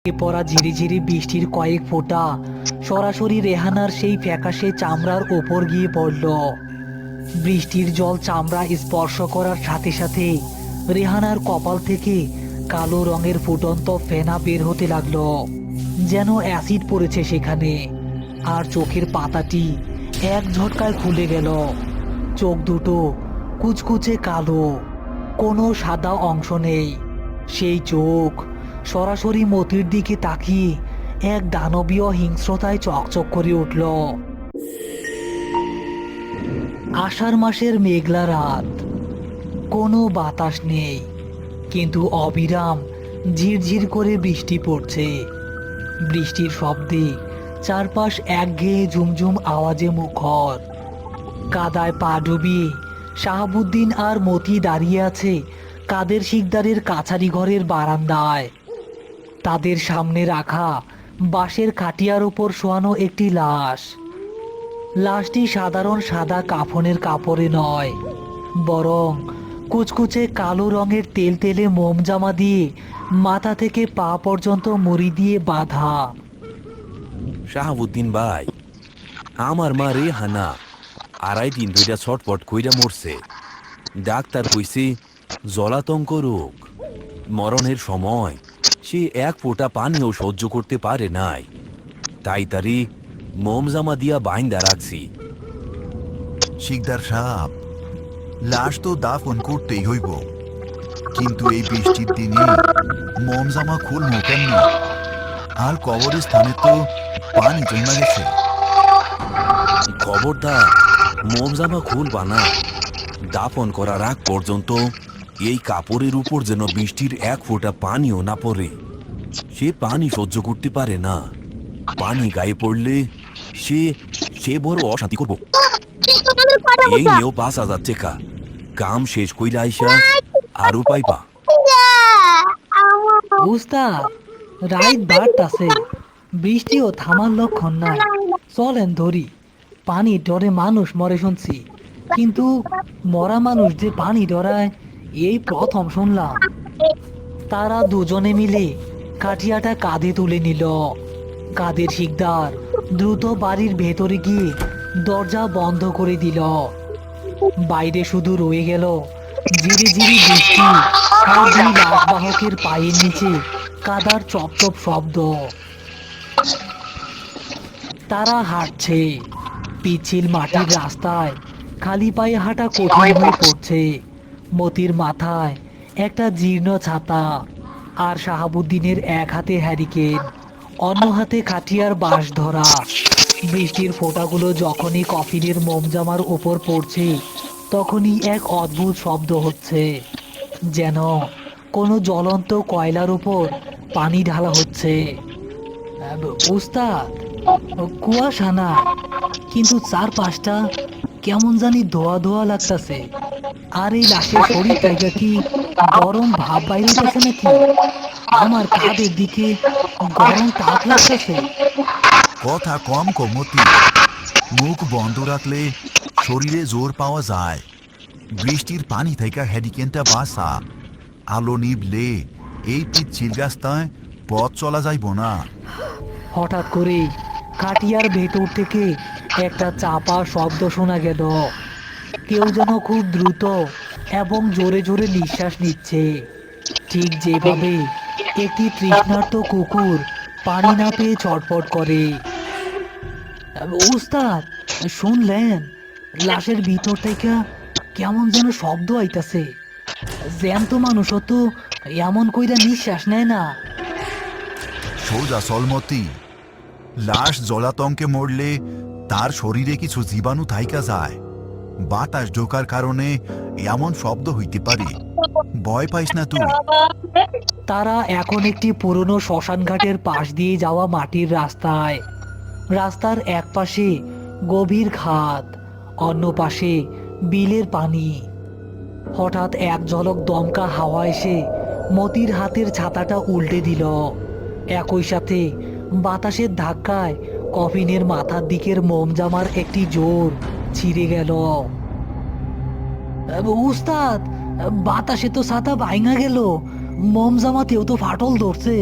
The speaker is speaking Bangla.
পড়া ঝিরিঝিরি বৃষ্টির কয়েক ফোঁটা সরাসরি রেহানার সেই ফ্যাকাশে চামড়ার ওপর গিয়ে পড়ল। বৃষ্টির জল চামড়া স্পর্শ করার সাথে সাথে রেহানার কপাল থেকে কালো রঙের ফুটন্ত ফেনা বের হতে লাগলো, যেন অ্যাসিড পড়েছে সেখানে। আর চোখের পাতাটি এক ঝটকায় খুলে গেল। চোখ দুটো কুচকুচে কালো, কোনো সাদা অংশ নেই। সেই চোখ সরাসরি মতির দিকে তাকিয়ে এক দানবীয় হিংস্রতায় চকচক করে উঠল। আষাঢ় মাসের মেঘলা রাত, কোনো বাতাস নেই, কিন্তু অবিরাম ঝিরঝির করে বৃষ্টি পড়ছে। বৃষ্টির শব্দে চারপাশ একঘেয়ে ঝুমঝুম আওয়াজে মুখর। কাদায় পা ডুবিয়ে শাহাবুদ্দিন আর মতি দাঁড়িয়ে আছে কাদের শিকদারের কাছারি ঘরের বারান্দায়। তাদের সামনে রাখা বাঁশের খাটিয়ার উপর শোয়ানো একটি লাশ। লাশটি সাধারণ সাদা কাফনের কাপড়ে নয়, বরং কুচকুচে কালো রঙের তেলতেলে মোমজামা দিয়ে মাথা থেকে পা পর্যন্ত মুড়ি দিয়ে বাঁধা। শাহাবুদ্দিন ভাই, আমার মা রেহানা 2.5 দিন ধইরা ছটপট কইরা মরছে। ডাক্তার কইছে জলাতঙ্ক রোগ। মরণের সময় সে এক ফোঁটা পানিও সহ্য করতে পারে নাই, তাই তারি মোমজামা দিয়া বাইন্দা রাখছি। শিকদার সাহেব, লাশ তো দাফন করতেই হইব, কিন্তু এই বৃষ্টির দিনে মোমজামা খুলমু কেমনি? আর কবরস্থানে তো পানি জমা গেছে। খবরদার মোমজামা খুলবা না। দাফন করার আগ পর্যন্ত এই কাপড়ের উপর যেন বৃষ্টির এক ফোঁটা পানিও না পড়ে। সে পানি সহ্য করতে পারে না। পানি গায়ে পড়লে সে সে বড় অশান্তি করব। এই নিয়েও 5,000 টাকা কাম শেষ কইরা আইসা আরো পাইবা। উস্তাদ, রাইত বাড়তাছে, বৃষ্টিও থামার লক্ষণ নাই। চলেন ধরি। পানি ডরে মানুষ মরে শুনছি, কিন্তু মরা মানুষ যে পানি ডরায় এই প্রথম শুনলাম। তারা দুজনে মিলে কাঠিয়াটা কাঁধে তুলে নিল। কাদের শিকদার দ্রুত বাড়ির ভেতরে গিয়ে দরজা বন্ধ করে দিল। বাইরে শুধু রয়ে গেল ঝিরি ঝিরি বৃষ্টি আর দুই লাশবাহকের পায়ের নিচে কাদার চপচপ শব্দ। তারা হাঁটছে পিচ্ছিল মাটির রাস্তায়, খালি পায়ে হাঁটা কঠিন হয়ে পড়ছে। মতির মাথায় একটা জীর্ণ ছাতা, আর শাহাবুদ্দিনের এক হাতে হ্যারিকেন, অন্য হাতে খাটিয়ার বাঁশ ধরা। বৃষ্টির ফোঁটাগুলো যখনই কফিনের মোমজামার উপর পড়ছে, তখনই এক অদ্ভুত শব্দ হচ্ছে, যেন কোনো জ্বলন্ত কয়লার উপর পানি ঢালা হচ্ছে। উস্তাদ, কুয়াশা না, কিন্তু চারপাশটা কেমন জানি ধোয়া ধোয়া লাগতাছে। আর এই লাশের শরীর থেকে কি গরম ভাব বাইরেছে নাকি? আমার কাঁধের দিকে গরম তাপ লাগতেছে। কথা কম কমতি, মুখ বন্ধ রাখলে শরীরে জোর পাওয়া যায়। বৃষ্টির পানি থেকে হ্যারিকেনটা বাসা। আলো নিবলে এই পিচ্ছিল রাস্তায় পথ চলা যাইব না। হঠাৎ করে খাটিয়ার ভেতর থেকে একটা চাপা শব্দ শোনা গেল। কেউ যেন খুব দ্রুত এবং জোরে জোরে নিঃশ্বাস নিচ্ছে, ঠিক যেভাবে একটি তৃষ্ণার্ত কুকুর পানি না পেয়ে ছটফট করে। উস্তাদ, শুনলেন? লাশের ভিতর থেকে কেমন যেন শব্দ আইতাছে। জ্যান্ত মানুষও তো এমন কইরা নিঃশ্বাস নেয় না। সোজা সলমতি, লাশ জলাতঙ্কে মরলে তার শরীরে কিছু জীবাণু থাইকা যায়। বাতাস ঢোকার কারণে এমন শব্দ হইতে পারে। ভয় পাইস না তুই। তারা এখন একটি পুরনো শ্মশান ঘাটের পাশ দিয়ে যাওয়া মাটির রাস্তায়। রাস্তার এক পাশে গভীর খাদ, অন্য পাশে বিলের পানি। হঠাৎ এক ঝলক দমকা হাওয়া এসে মতির হাতের ছাতাটা উল্টে দিল। একই সাথে বাতাসের ধাক্কায় কফিনের মাথার দিকের মোমজামার একটি জোর ছিঁড়ে গেল। উস্তাদ, বাতাসে তো ছাতা ভাঙা গেল, মোমজামাতেও তো ফাটল ধরছে।